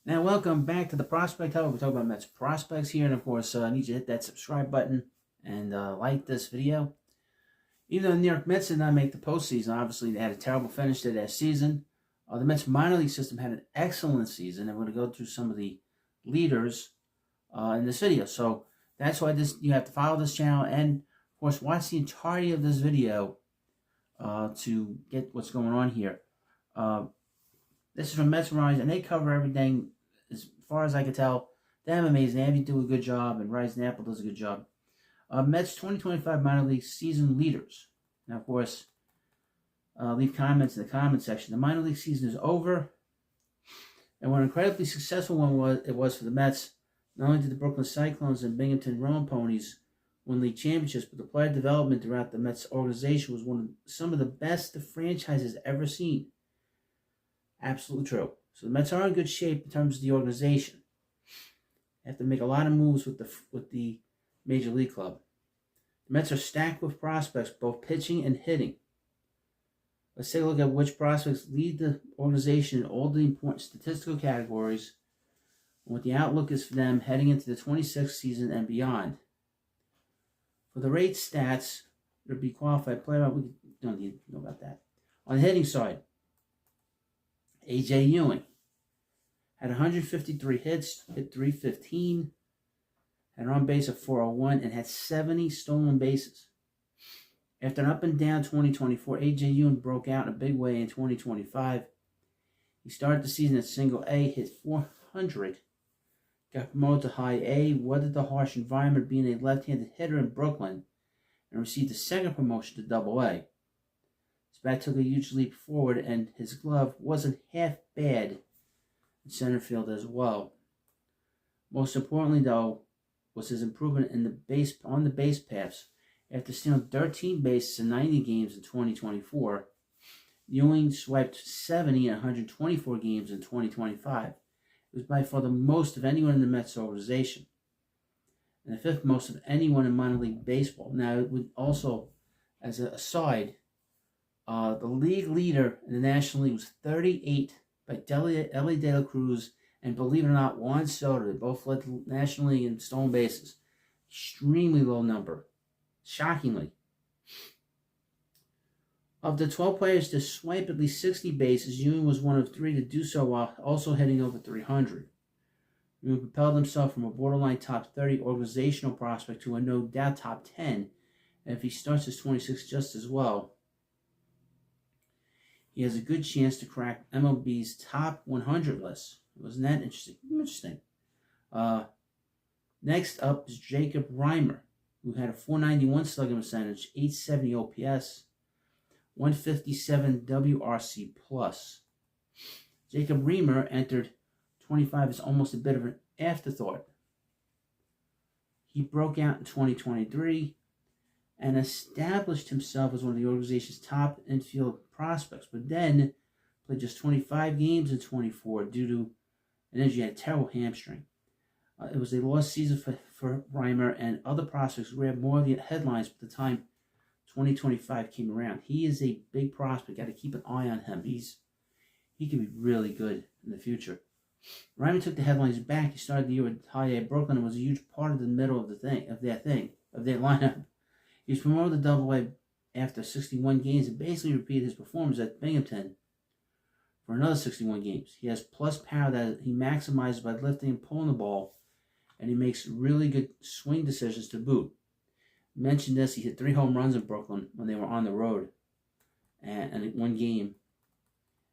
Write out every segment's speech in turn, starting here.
Now, welcome back to the Prospect Hub. We're talking about Mets prospects here, and of course, I need you to hit that subscribe button and like this video. Even though the New York Mets did not make the postseason, obviously they had a terrible finish to their season. The Mets minor league system had an excellent season, and we're going to go through some of the leaders in this video. So that's why you have to follow this channel, and of course, watch the entirety of this video to get what's going on here. This is from Mets Rise, and they cover everything as far as I can tell. Damn amazing. They do a good job, and Rise and Apple does a good job. Mets 2025 minor league season leaders. Now, of course, leave comments in the comment section. The minor league season is over, and what an incredibly successful one it was for the Mets. Not only did the Brooklyn Cyclones and Binghamton Rolling Ponies win league championships, but the player development throughout the Mets organization was some of the best the franchise has ever seen. Absolutely true. So the Mets are in good shape in terms of the organization. They have to make a lot of moves with the Major League Club. The Mets are stacked with prospects, both pitching and hitting. Let's take a look at which prospects lead the organization in all the important statistical categories and what the outlook is for them heading into the 26th season and beyond. For the rate stats, there'll be qualified player. We don't need to know about that. On the hitting side, A.J. Ewing had 153 hits, hit .315, had an on base of 401, and had 70 stolen bases. After an up and down 2024, A.J. Ewing broke out in a big way in 2025. He started the season at single A, hit .400, got promoted to high A, weathered the harsh environment being a left-handed hitter in Brooklyn, and received a second promotion to double A. His bat took a huge leap forward, and his glove wasn't half bad in center field as well. Most importantly, though, was his improvement on the base paths. After stealing 13 bases in 90 games in 2024, Ewing swiped 70 in 124 games in 2025. It was by far the most of anyone in the Mets organization, and the fifth most of anyone in minor league baseball. Now, it would also, as an aside, the league leader in the National League was 38 by Elly De La Cruz and, believe it or not, Juan Soto. They both led the National League in stolen bases. Extremely low number. Shockingly. Of the 12 players to swipe at least 60 bases, Ewing was one of three to do so while also hitting over 300. Ewing propelled himself from a borderline top 30 organizational prospect to a no doubt top 10, and if he starts his 26 just as well, he has a good chance to crack MLB's top 100 list. Wasn't that interesting? Interesting. Next up is Jacob Reimer, who had a .491 slugging percentage, .870 OPS, 157 WRC+. Jacob Reimer entered 25 as almost a bit of an afterthought. He broke out in 2023 and established himself as one of the organization's top infield prospects, but then played just 25 games in 24 due to an injury. He had a terrible hamstring. It was a lost season for Reimer, and other prospects grabbed more of the headlines by the time 2025 came around. He is a big prospect. Got to keep an eye on him. He can be really good in the future. Reimer took the headlines back. He started the year with high A Brooklyn and was a huge part of the middle of their lineup. He was promoted to double A after 61 games and basically repeated his performance at Binghamton for another 61 games. He has plus power that he maximizes by lifting and pulling the ball, and he makes really good swing decisions to boot. Mentioned this, he hit 3 home runs in Brooklyn when they were on the road and one game,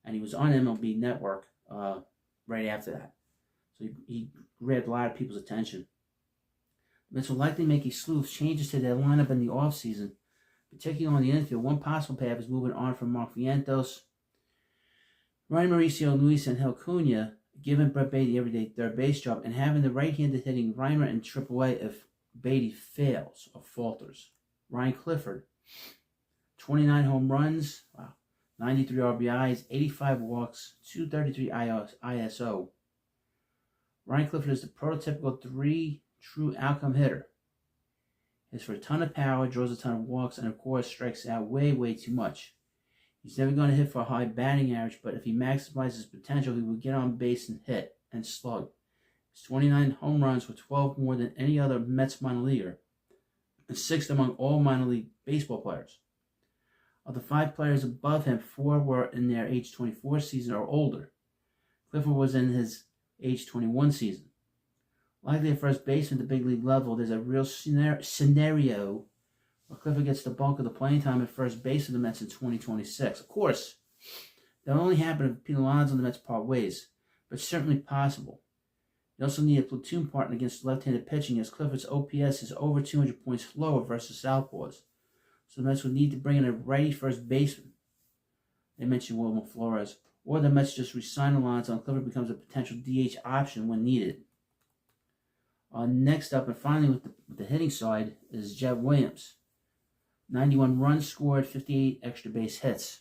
and he was on MLB Network right after that. So he grabbed a lot of people's attention. The Mets will likely make a slew of changes to their lineup in the offseason, particularly on the infield. One possible path is moving on from Mark Vientos, Ryan Mauricio, Luis Angel Cunha, giving Brett Baty the everyday third base job, and having the right-handed hitting Reimer in AAA if Baty fails or falters. Ryan Clifford, 29 home runs, 93 RBIs, 85 walks, 233 ISO. Ryan Clifford is the prototypical 3 true outcome hitter. Hits for a ton of power, draws a ton of walks, and of course strikes out way too much. He's never going to hit for a high batting average, but if he maximizes his potential, he will get on base and hit. and slug. His 29 home runs were 12 more than any other Mets minor leaguer, and 6th among all minor league baseball players. Of the 5 players above him, 4 were in their age 24 season or older. Clifford was in his age 21 season. Likely at first base at the big league level, there's a real scenario where Clifford gets the bulk of the playing time at first base of the Mets in 2026. Of course, that will only happen if Pete Alonso and the Mets part ways, but it's certainly possible. You also need a platoon partner against left-handed pitching, as Clifford's OPS is over 200 points lower versus southpaws. So the Mets would need to bring in a righty first baseman. They mentioned Wilmer Flores. Or the Mets just re-sign Alonso and Clifford becomes a potential DH option when needed. Next up, and finally with the hitting side, is Jett Williams. 91 runs scored, 58 extra base hits.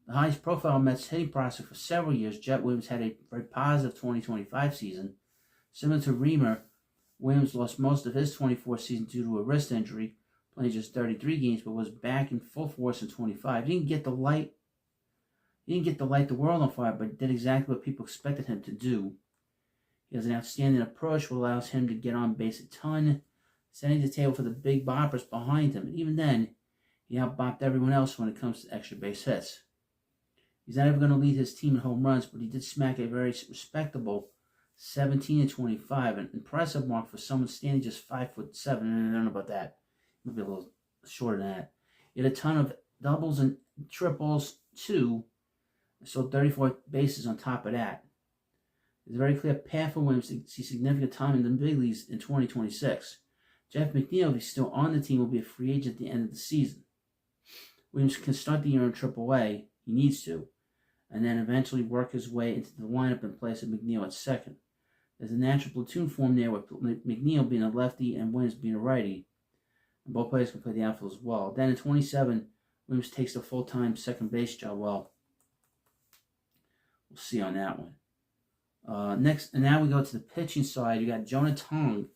The highest profile Mets hitting prospect for several years, Jett Williams had a very positive 2025 season. Similar to Reamer, Williams lost most of his 24 season due to a wrist injury, playing just 33 games, but was back in full force in 25. He didn't get to light the world on fire, but did exactly what people expected him to do. He has an outstanding approach, which allows him to get on base a ton, setting the table for the big boppers behind him. And even then, he outbopped everyone else when it comes to extra base hits. He's not ever going to lead his team in home runs, but he did smack a very respectable 17-25, an impressive mark for someone standing just 5'7". I don't know about that. Maybe a little shorter than that. He had a ton of doubles and triples too, so 34 bases on top of that. There's a very clear path for Williams to see significant time in the big leagues in 2026. Jeff McNeil, if he's still on the team, will be a free agent at the end of the season. Williams can start the year in AAA. He needs to. And then eventually work his way into the lineup in place of McNeil at second. There's a natural platoon form there with McNeil being a lefty and Williams being a righty. And both players can play the outfield as well. Then in 27, Williams takes the full-time second base job. Well, we'll see on that one. Next, and now we go to the pitching side. You got Jonah Tong.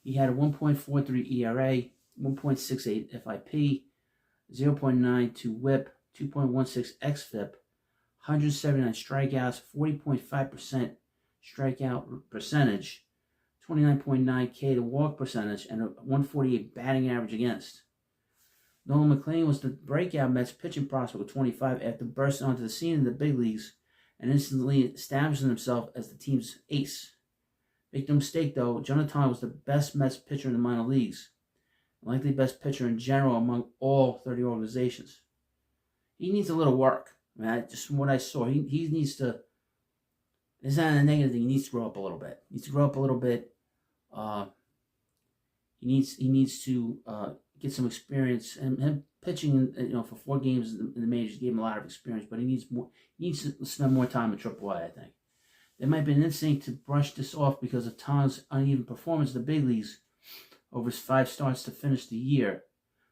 He had a 1.43 ERA, 1.68 FIP, 0.92 WHIP, 2.16 xFIP, 179 strikeouts, 40.5% strikeout percentage, 29.9 K to walk percentage, and a 148 batting average against. Nolan McLean was the breakout Mets pitching prospect with 25 after bursting onto the scene in the big leagues and instantly establishing himself as the team's ace. Make no mistake, though, Jonah Tong was the best Mets pitcher in the minor leagues, and likely best pitcher in general among all 30 organizations. He needs a little work. I mean, just from what I saw, he needs to. It's not a negative thing. He needs to grow up a little bit. He needs to get some experience. And him pitching, for 4 games in the majors gave him a lot of experience. But he needs more. He needs to spend more time in AAA. I think there might be an instinct to brush this off because of Tong's uneven performance in the big leagues over his 5 starts to finish the year.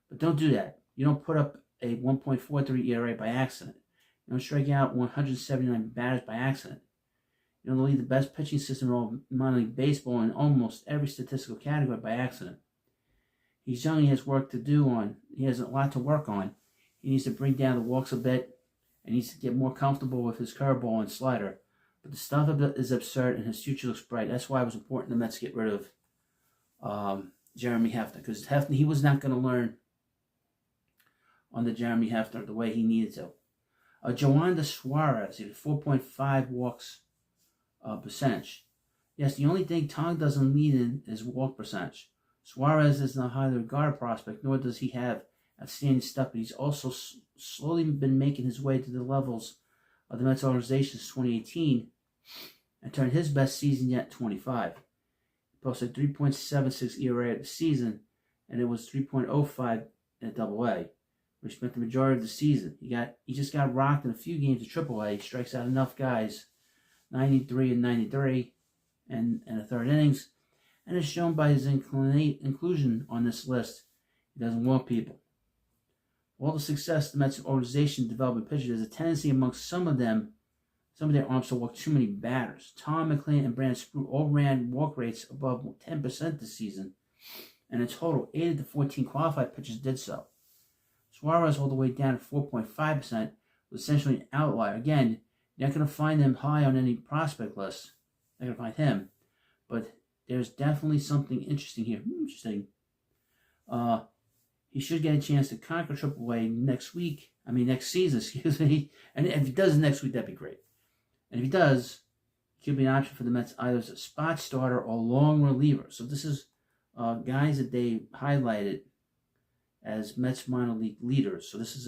But don't do that. You don't put up a 1.43 ERA by accident. You don't strike out 179 batters by accident. You don't lead the best pitching system in all minor league baseball in almost every statistical category by accident. He's young. He has work to do. He has a lot to work on. He needs to bring down the walks a bit, and needs to get more comfortable with his curveball and slider. But the stuff is absurd, and his future looks bright. That's why it was important the Mets get rid of Jeremy Hefner, because Hefner, he was not going to learn on the Jeremy Hefner the way he needed to. Joander Suarez, he had 4.5 walks percentage. Yes, the only thing Tong doesn't lead in is walk percentage. Suarez is not a highly regarded prospect, nor does he have outstanding stuff, but he's also slowly been making his way to the levels of the Mets organization since 2018 and turned his best season yet 25. He posted 3.76 ERA at the season, and it was 3.05 in AA. We spent the majority of the season. He just got rocked in a few games of AAA. He strikes out enough guys, 93 and 93, and a third innings, and is shown by his inclusion on this list. He doesn't want people. For all the success the Mets organization developing pitchers, there's a tendency amongst some of their arms to walk too many batters. Tom McLean and Brandon Sprout all ran walk rates above 10% this season, and in total, 8 of the 14 qualified pitchers did so. Suarez all the way down to 4.5% was essentially an outlier. Again, You're not going to find him high on any prospect list. You're not going to find him. But there's definitely something interesting here. Interesting. He should get a chance to conquer AAA next season, excuse me. And if he does next week, that'd be great. And if he does, he could be an option for the Mets either as a spot starter or long reliever. So this is guys that they highlighted as Mets minor league leaders. So this is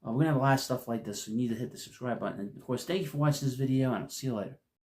we're going to have a lot of stuff like this, so you need to hit the subscribe button. And of course, thank you for watching this video, and I'll see you later.